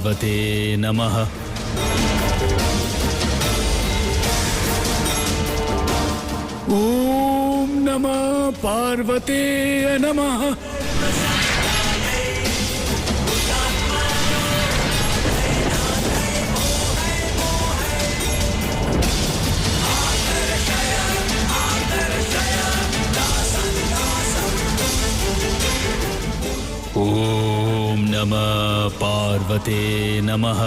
पार्वते नमः। ओम नमः पार्वते नमः। ओम नमः पार्वते नमः।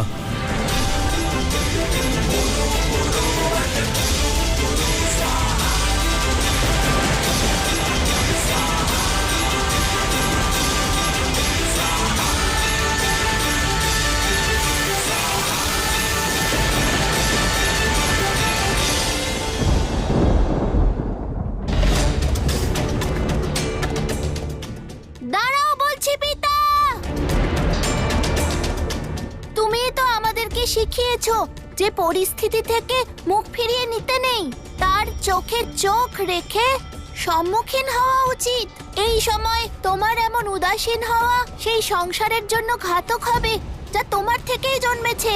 দাঁড়াও বলছি পিতা, তুমি তো আমাদেরকে শিখিয়েছো যে পরিস্থিতি থেকে মুখ ফিরিয়ে নিতে নেই, তার চোখে চোখ রেখে সম্মুখীন হওয়া উচিত। এই সময় তোমার এমন উদাসীন হওয়া সেই সংসারের জন্য ঘাতক হবে যা তোমার থেকেই জন্মেছে।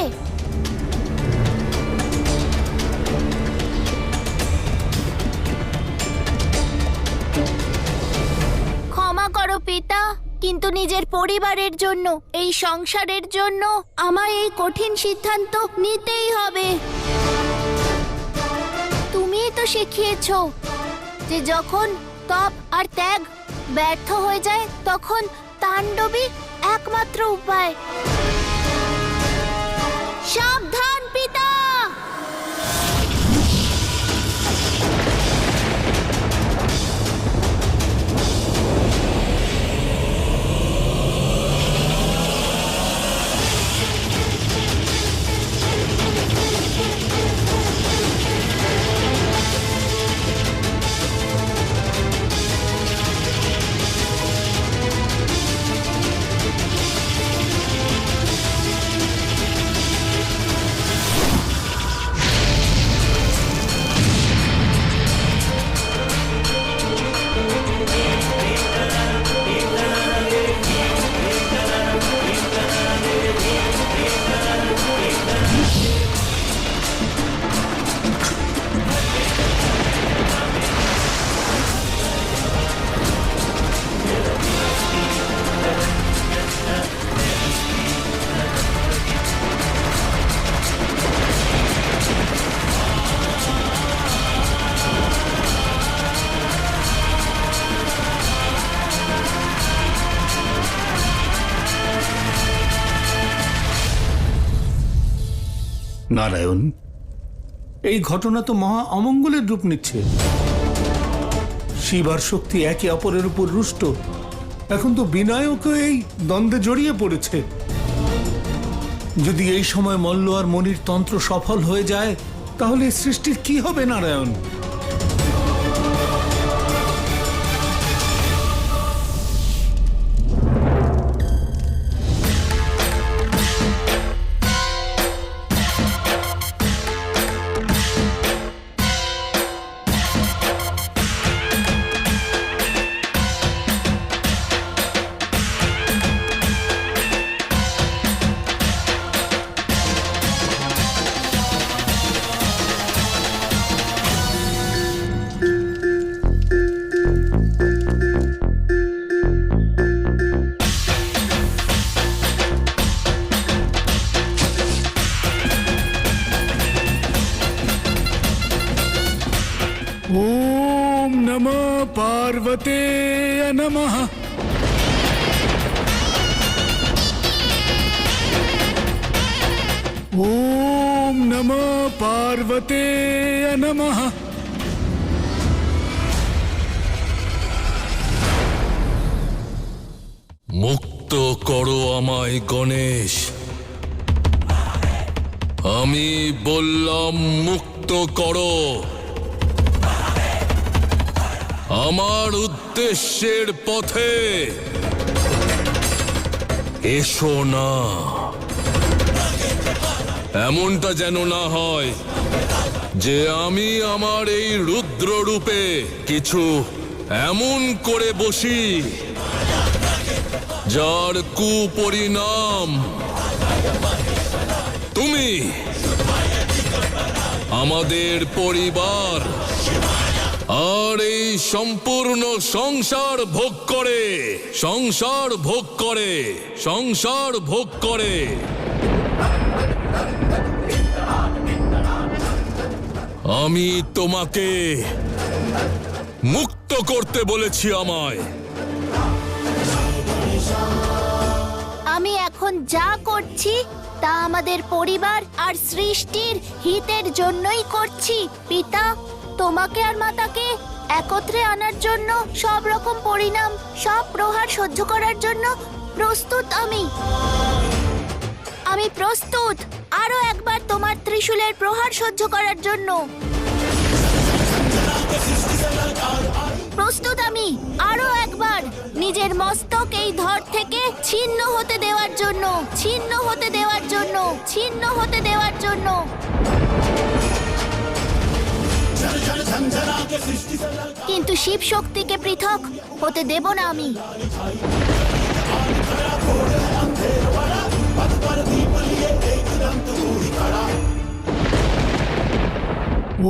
ক্ষমা করো পিতা, কিন্তু নিজের পরিবারের জন্য, এই সংসারের জন্য আমায় এই কঠিন সিদ্ধান্ত নিতেই হবে। তুমিই তো শিখিয়েছো যে যখন তপ আর ত্যাগ ব্যর্থ হয়ে যায় তখন তাণ্ডবই একমাত্র উপায়। সাবধান পিতা। নারায়ণ, এই ঘটনা তো মহা অমঙ্গলের রূপ নিচ্ছে। শিব আর শক্তি একে অপরের উপর রুষ্ট। এখন তো বিনায়কও এই দ্বন্দ্বে জড়িয়ে পড়েছে। যদি এই সময় মল্ল আর মনির তন্ত্র সফল হয়ে যায় তাহলে সৃষ্টির কি হবে নারায়ণ? ओम नमः पार्वते नमः। ओम नमः पार्वते नमः। মুক্ত করো আমায় গণেশ, আমি বললাম মুক্ত করো। আমার উদ্দেশ্যের পথে এসো না। এমনটা যেন না হয় যে আমি আমার এই রুদ্র রূপে কিছু এমন করে বসি যার কুপরিণাম তুমি আমাদের পরিবার আর এই সম্পূর্ণ সংসার ভোগ করে সংসার ভোগ করে সংসার ভোগ করে আমি তোমাকে মুক্ত করতে বলেছি আমায়। আমি এখন যা করছি তা আমাদের পরিবার আর সৃষ্টির হিতের জন্যই করছি। পিতা, তোমাকে আর মাতাকে একত্রে আনার জন্য সব রকম পরিণাম, সব প্রহার সহ্য করার জন্য প্রস্তুত আমি প্রস্তুত আরো একবার তোমার ত্রিশূলের প্রহার সহ্য করার জন্য। প্রস্তুত আমি আরো একবার নিজের মস্তক এই ধর থেকে ছিন্ন হতে দেওয়ার জন্য, ছিন্ন হতে দেওয়ার জন্য, ছিন্ন হতে দেওয়ার জন্য। কিন্তু শিব শক্তিকে পৃথক হতে দেব না আমি।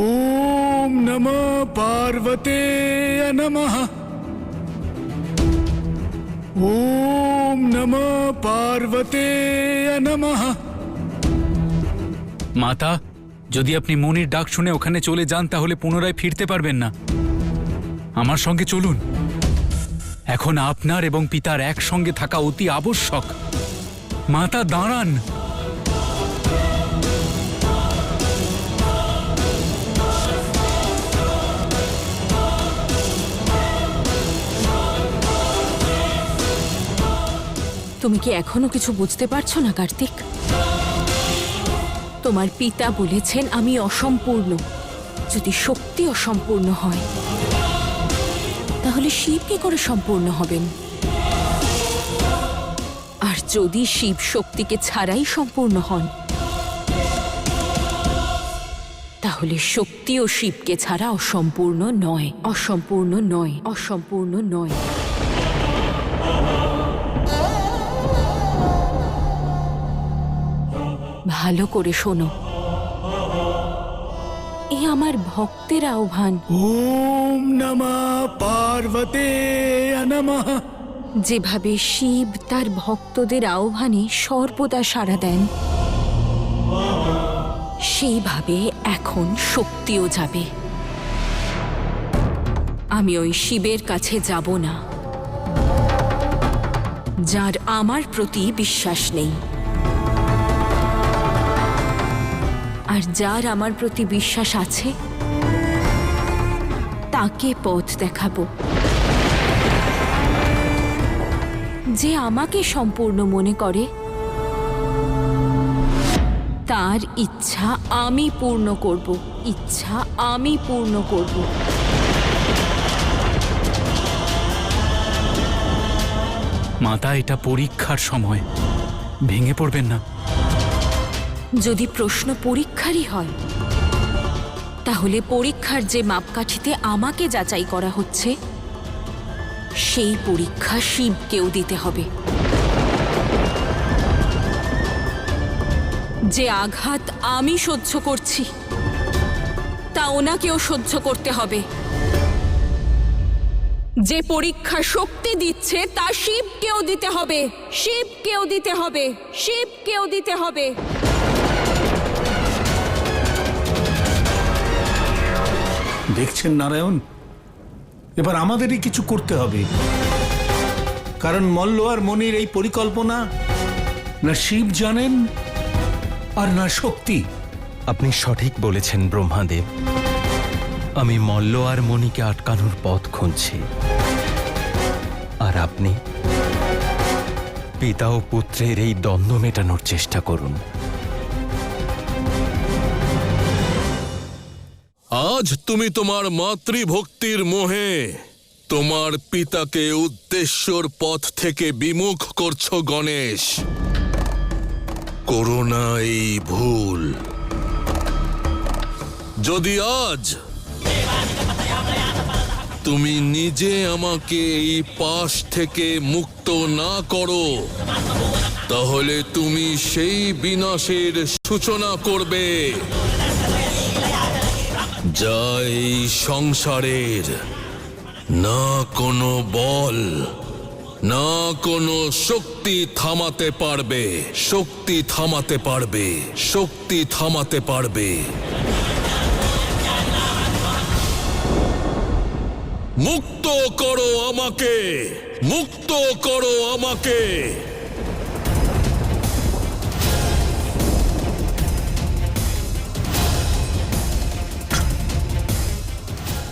ओम नमः पार्वते नमः। ओम नमः पार्वते नमः। মাতা, যদি আপনি মনির ডাক শুনে ওখানে চলে যান তাহলে পুনরায় ফিরতে পারবেন না। আমার সঙ্গে চলুন। এখন আপনার এবং পিতার একসঙ্গে থাকা অতি আবশ্যক। মাতা, দাঁড়ান। তুমি কি এখনো কিছু বুঝতে পারছো না কার্তিক? তোমার পিতা বলেছেন আমি অসম্পূর্ণ। যদি শক্তি অসম্পূর্ণ হয় তাহলে শিব কি করে সম্পূর্ণ হবেন? আর যদি শিব শক্তিকে ছাড়াই সম্পূর্ণ হন তাহলে শক্তিও শিবকে ছাড়া অসম্পূর্ণ নয়, অসম্পূর্ণ নয়, অসম্পূর্ণ নয়। ভালো করে শোনো, এ আমার ভক্তের আহ্বান। ओम नमः पार्वते नमः। যেভাবে শিব তার ভক্তদের আহ্বানে সর্বদা সাড়া দেন, সেইভাবে এখন শক্তিও যাবে। আমি ওই শিবের কাছে যাব না যার আমার প্রতি বিশ্বাস নেই, আর যার আমার প্রতি বিশ্বাস আছে তাকে পথ দেখাবো। যে আমাকে সম্পূর্ণ মনে করে তার ইচ্ছা আমি পূর্ণ করব, ইচ্ছা আমি পূর্ণ করব। মাতা, এটা পরীক্ষার সময়, ভেঙে পড়বেন না। যদি প্রশ্ন পরীক্ষারই হয় তাহলে পরীক্ষার যে মাপকাঠিতে আমাকে যাচাই করা হচ্ছে সেই পরীক্ষা শিবকেও দিতে হবে। যে আঘাত আমি সহ্য করছি তা ওনাকেও সহ্য করতে হবে। যে পরীক্ষা শক্তি দিচ্ছে তা শিবকেও দিতে হবে, শিবকেও দিতে হবে, শিবকেও দিতে হবে। দেখছেন নারায়ণ, এবার আমাদেরই কিছু করতে হবে, কারণ মল্ল আর মনির এই পরিকল্পনা না শিব জানেন আর না শক্তি। আপনি সঠিক বলেছেন ব্রহ্মাদেব। আমি মল্ল আর মণিকে আটকানোর পথ খুঁজছি, আর আপনি পিতা ও পুত্রের এই দ্বন্দ্ব মেটানোর চেষ্টা করুন। আজ তুমি তোমার মাতৃভক্তির মোহে তোমার পিতাকে উদ্দেশ্যর পথ থেকে বিমুখ করছো গণেশ। করো না এই ভুল। যদি আজ তুমি নিজে আমাকে এই পাশ থেকে মুক্ত না করো তাহলে তুমি সেই বিনাশের সূচনা করবে যা এই সংসারের না কোনো বল না কোনো শক্তি থামাতে পারবে, শক্তি থামাতে পারবে, শক্তি থামাতে পারবে। মুক্ত করো আমাকে, মুক্ত করো আমাকে।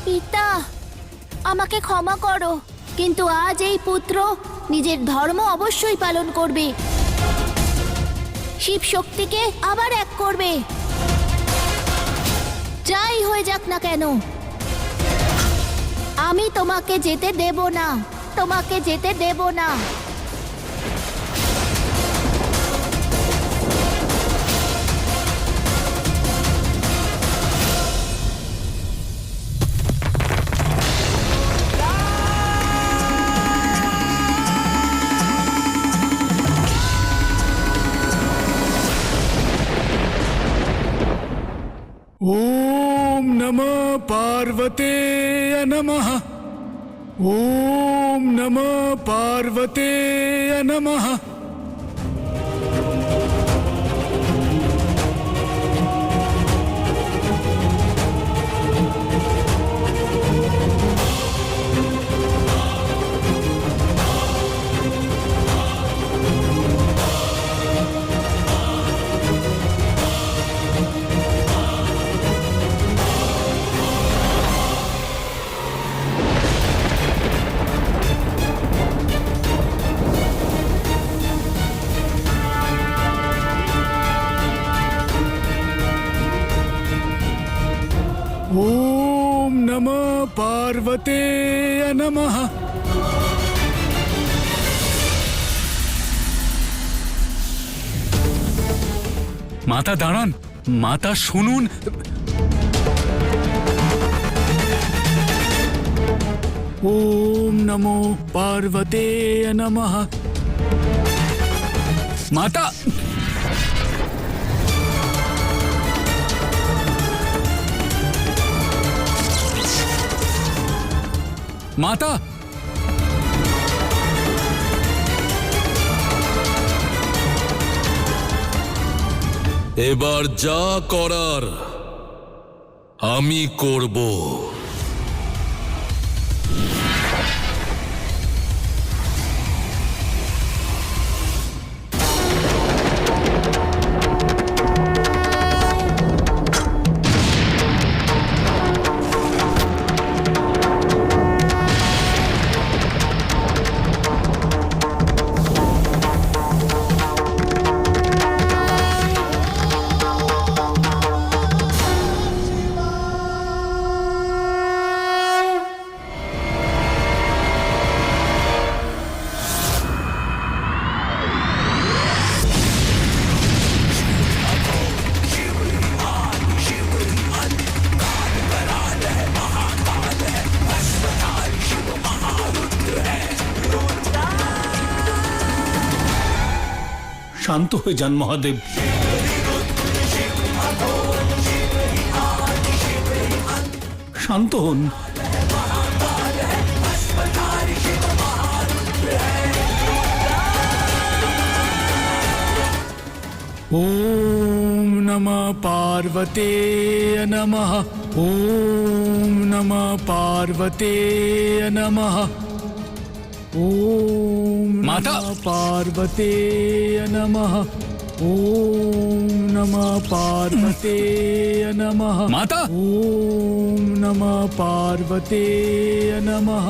পিতা, আমাকে ক্ষমা করো, কিন্তু আজ এই পুত্র নিজের ধর্ম অবশ্যই পালন করবে, শিব শক্তিকে আবার এক করবে, যাই হয়ে যাক না কেন। আমি তোমাকে যেতে দেব না, তোমাকে যেতে দেব না। ॐ नमः पार्वते नमः। ॐ नमः पार्वते नमः। ॐ नमः पार्वते नमः। মাতা দাঁড়ান, মাতা শুনুন। ॐ नमो पार्वते नमः। মাতা, মাতা, এবার যা করার আমি করব। শান্ত হয়ে যান মহাদেব। শান্ত হন। ॐ नमः पार्वते नमः। ॐ नमः पार्वते नमः। ॐ माता! नमः पार्वते नमः। ॐ नमः पार्वते नमः। माता! ॐ नमः पार्वते नमः।